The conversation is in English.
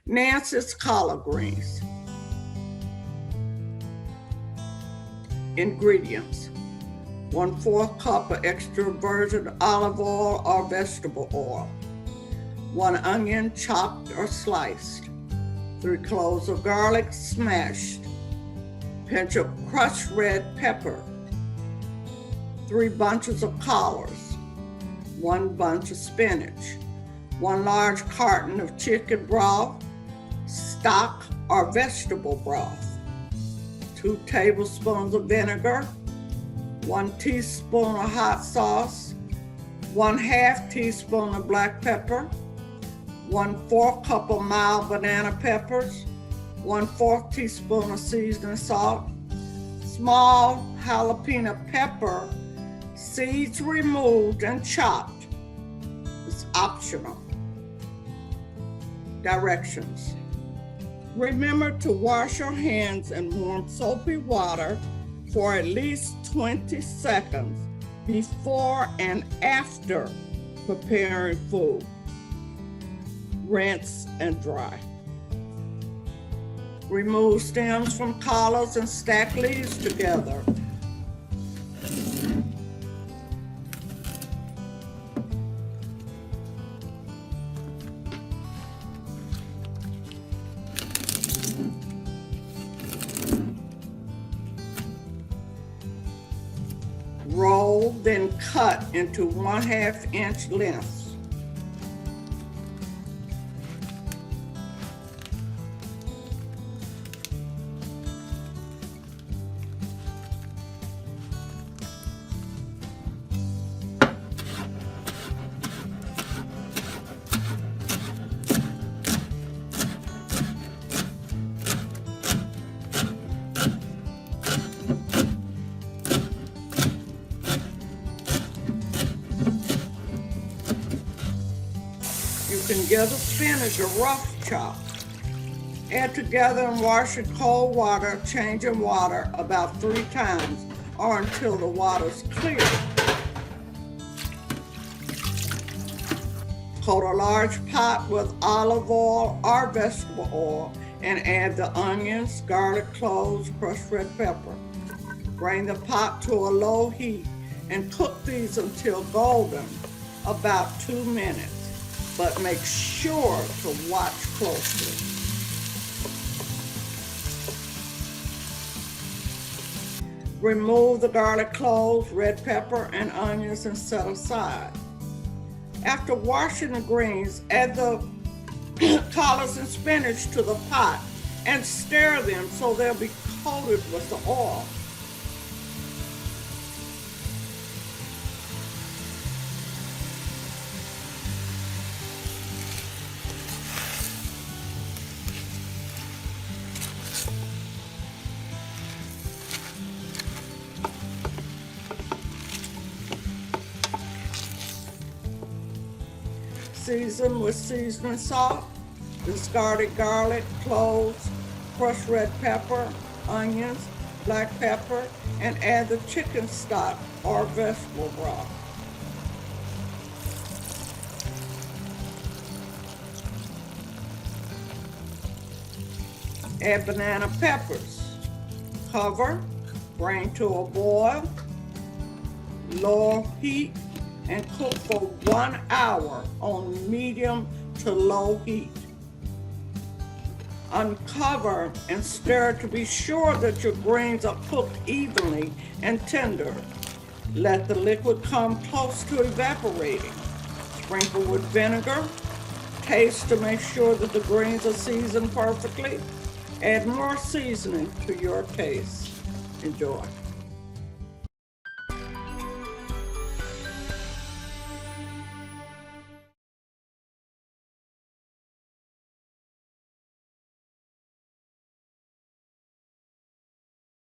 Nancy's collard greens. Ingredients: 1/4 cup of extra virgin olive oil or vegetable oil, 1 onion chopped or sliced, 3 cloves of garlic smashed, pinch of crushed red pepper, 3 bunches of collards, 1 bunch of spinach, 1 large carton of chicken broth, stock or vegetable broth, 2 tablespoons of vinegar, 1 teaspoon of hot sauce, 1/2 teaspoon of black pepper, 1/4 cup of mild banana peppers, 1/4 teaspoon of seasoning salt, small jalapeno pepper, seeds removed and chopped. It's optional. Directions: remember to wash your hands in warm soapy water for at least 20 seconds before and after preparing food. Rinse and dry. Remove stems from collards and stack leaves together. Roll, then cut into 1/2 inch lengths. You can give the spinach a rough chop. Add together and wash in cold water, changing water about 3 times or until the water's clear. Coat a large pot with olive oil or vegetable oil and add the onions, garlic cloves, crushed red pepper. Bring the pot to a low heat and cook these until golden, about 2 minutes. But make sure to watch closely. Remove the garlic cloves, red pepper, and onions and set aside. After washing the greens, add the collards and spinach to the pot and stir them so they'll be coated with the oil. Season with seasoning salt, discarded garlic, cloves, crushed red pepper, onions, black pepper, and add the chicken stock or vegetable broth. Add banana peppers. Cover, bring to a boil, low heat, and cook for 1 hour on medium to low heat. Uncover and stir to be sure that your greens are cooked evenly and tender. Let the liquid come close to evaporating. Sprinkle with vinegar. Taste to make sure that the greens are seasoned perfectly. Add more seasoning to your taste. Enjoy.